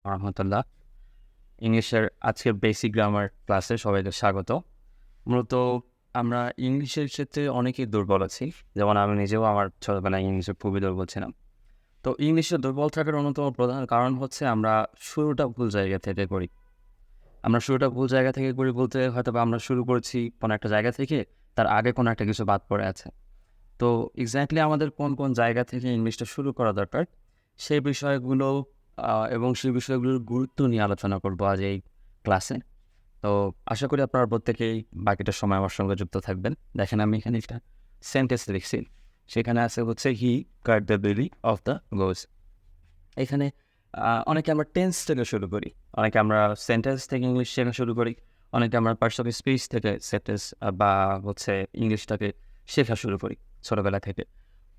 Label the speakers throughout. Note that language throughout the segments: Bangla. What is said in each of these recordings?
Speaker 1: রহমতুল্লাহ। ইংলিশের আজকের বেসিক গ্রামার ক্লাসে সবাইকে স্বাগত। মূলত আমরা ইংলিশের ক্ষেত্রে অনেকেই দুর্বল আছি। যেমন আমি নিজেও আমার ছোটবেলায় ইংলিশে খুবই দুর্বল ছিলাম। তো ইংলিশে দুর্বল থাকার অন্যতম প্রধান কারণ হচ্ছে আমরা শুরুটা ভুল জায়গা থেকে করি। আমরা শুরুটা ভুল জায়গা থেকে করি বলতে হয়তোবা আমরা শুরু করেছি কোনো একটা জায়গা থেকে, তার আগে কোনো একটা কিছু বাদ পড়ে আছে। তো এক্স্যাক্টলি আমাদের কোন জায়গা থেকে ইংলিশটা শুরু করা দরকার, সেই বিষয়গুলো এবং সেই বিষয়গুলোর গুরুত্ব নিয়ে আলোচনা করব আজ এই ক্লাসে। তো আশা করি আপনারা প্রত্যেকেই বাকিটা সময় আমার সঙ্গে যুক্ত থাকবেন। দেখেন আমি এখানে একটা সেন্টেন্স লিখছি। সেখানে আছে হচ্ছে he cut the belly of the goose. এখানে অনেকে আমরা টেন্স থেকে শুরু করি, অনেকে আমরা সেন্টেন্স থেকে ইংলিশ শেখা শুরু করি, অনেকে আমরা পার্টস অফ স্পিচ থেকে সেন্টেন্স বা হচ্ছে ইংলিশটাকে শেখা শুরু করি ছোটোবেলা থেকে।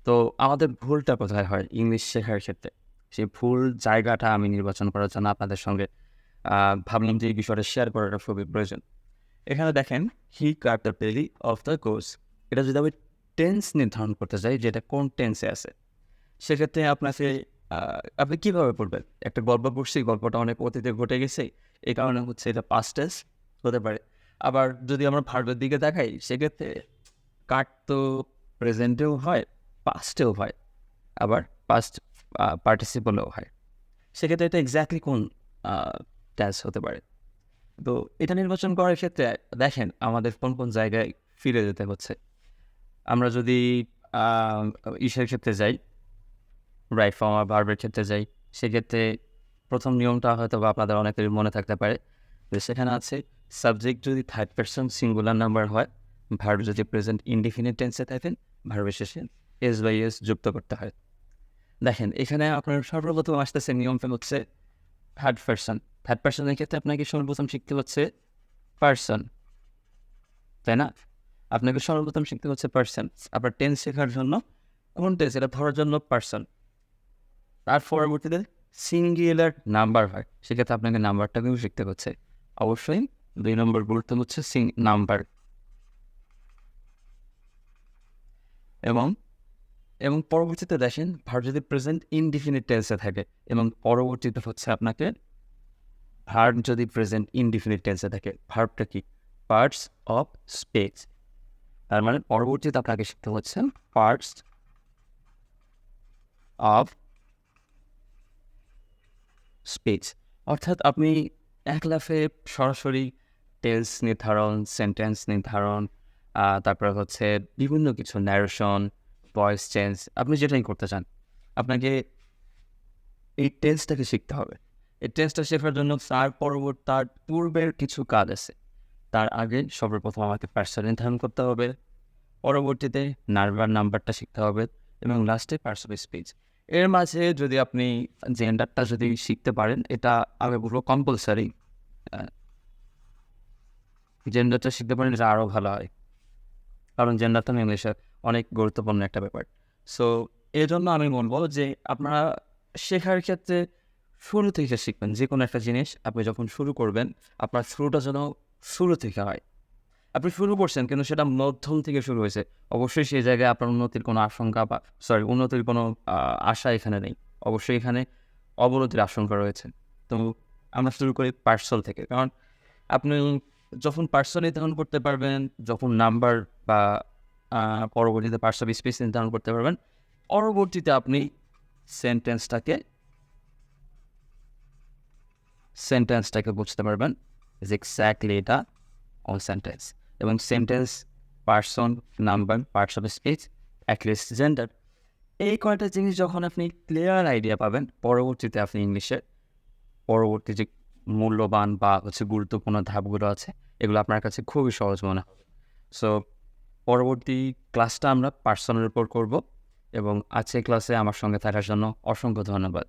Speaker 1: তো আমাদের ভুলটা কোথায় হয় ইংলিশ শেখার ক্ষেত্রে? সেই ভুল জায়গাটা আমি নির্বাচন করার জন্য আপনাদের সঙ্গে ভাবলাম যে এই বিষয়টা শেয়ার করাটা খুবই প্রয়োজন। এখানে দেখেন he cut the belly of the goose. এটা যদি আমি টেন্স নির্ধারণ করতে চাই যে এটা কোন টেন্সে আছে, সেক্ষেত্রে আপনাকে আপনি কীভাবে পড়বেন? একটা গল্প পড়ছি, গল্পটা অনেক অতীতে ঘটে গেছে, এই কারণে হচ্ছে এটা পাস্ট টেন্স হতে পারে। আবার যদি আমরা ভার্বের দিকে তাকাই, সেক্ষেত্রে কাট তো প্রেজেন্টেও হয়, পাস্টেও হয়, আবার পাস্ট পার্টিসিপলও হয়। সেক্ষেত্রে এটা এক্স্যাক্টলি কোন টেন্স হতে পারে? তো এটা নির্বাচন করার ক্ষেত্রে দেখেন আমাদের কোন জায়গায় ফিরে যেতে হচ্ছে। আমরা যদি ইসের ক্ষেত্রে যাই, রাইট ফর্ম আর ভার্বের ক্ষেত্রে যাই, সেক্ষেত্রে প্রথম নিয়মটা হয়তোবা আপনাদের অনেকেরই মনে থাকতে পারে যে সেখানে আছে সাবজেক্ট যদি থার্ড পারসন সিঙ্গুলার নাম্বার হয়, ভার্ব যদি প্রেজেন্ট ইনডিফিনিট টেন্সে থাকেন, ভার্বের শেষে এস বাই এস যুক্ত করতে হয়। দেখেন এখানে আপনার সর্বপ্রথম আসতেছে নিয়মটা হচ্ছে থার্ড পারসন। থার্ড পারসনের ক্ষেত্রে আপনাকে সর্বপ্রথম শিখতে হচ্ছে পারসন, তাই না? আপনাকে সর্বপ্রথম শিখতে হচ্ছে পারসন। আবার টেন্স শেখার জন্য কোন টেন্স এটা ধরার জন্য পারসন। তার পরবর্তীতে সিঙ্গুলার নাম্বার হয়, সেক্ষেত্রে আপনাকে নাম্বারটাকেও শিখতে হচ্ছে। অবশ্যই ২ নম্বর গুরুত্ব হচ্ছে নাম্বার। এবং এবং পরবর্তীতে দেখেন ভার্ব যদি প্রেজেন্ট ইনডিফিনিট টেন্সে থাকে এবং পরবর্তীতে হচ্ছে আপনাকে ভার্ব যদি প্রেজেন্ট ইনডিফিনিট টেন্সে থাকে, ভার্বটা কি? Parts of speech. তার মানে পরবর্তীতে আপনাকে শিখতে হচ্ছে পার্টস অফ স্পিচ। অর্থাৎ আপনি এক লাফে সরাসরি টেন্স নির্ধারণ, সেন্টেন্স নির্ধারণ, তারপরে হচ্ছে বিভিন্ন কিছু ন্যারেশন, ভয়েস চেঞ্জ, আপনি যেটাই করতে চান, আপনাকে এই টেন্সটাকে শিখতে হবে। এই টেন্সটা শেখার জন্য তার পূর্বের কিছু কাজ আছে। তার আগে সর্বপ্রথম আমাকে পার্সন নির্ধারণ করতে হবে, পরবর্তীতে নাম্বারটা শিখতে হবে এবং লাস্টে পার্টস অফ স্পিচ। এর মাঝে যদি আপনি জেন্ডারটা যদি শিখতে পারেন, এটা আমি বলবো কম্পালসারি। জেন্ডারটা শিখতে পারেন, এটা আরও ভালো হয়, কারণ জেন্ডারটা ইংলিশের অনেক গুরুত্বপূর্ণ একটা ব্যাপার। সো এই জন্য আমি বলবো যে আপনারা শেখার ক্ষেত্রে শুরু থেকে শিখবেন। যে কোনো একটা জিনিস আপনি যখন শুরু করবেন, আপনার শুরুটা যেন শুরু থেকে হয়। আপনি শুরু করছেন কিন্তু সেটা মধ্যম থেকে শুরু হয়েছে, অবশ্যই সেই জায়গায় আপনার উন্নতির কোনো আশঙ্কা বা উন্নতির কোনো আশা এখানে নেই। অবশ্যই এখানে অবনতির আশঙ্কা রয়েছে। তো আমরা শুরু করি পার্সন থেকে, কারণ আপনি যখন পার্সন নির্ধারণ করতে পারবেন, যখন নাম্বার বা পরবর্তীতে পার্টস অফ স্পিচ নির্ধারণ করতে পারবেন, পরবর্তীতে আপনি সেন্টেন্সটাকে বুঝতে পারবেন যে এক্স্যাক্টলি এটা অল সেন্টেন্স। এবং sentence, person, number, parts of speech, at least gender, এই কয়টা জিনিস যখন আপনি ক্লিয়ার আইডিয়া পাবেন, পরবর্তীতে আপনি ইংলিশের পরবর্তী যে মূল্যবান বা হচ্ছে গুরুত্বপূর্ণ ধাপগুলো আছে, এগুলো আপনার কাছে খুবই সহজ মনে হবে। সো পরবর্তী ক্লাসটা আমরা পার্সনের উপর করব এবং আজকের ক্লাসে আমার সঙ্গে থাকার জন্য অসংখ্য ধন্যবাদ।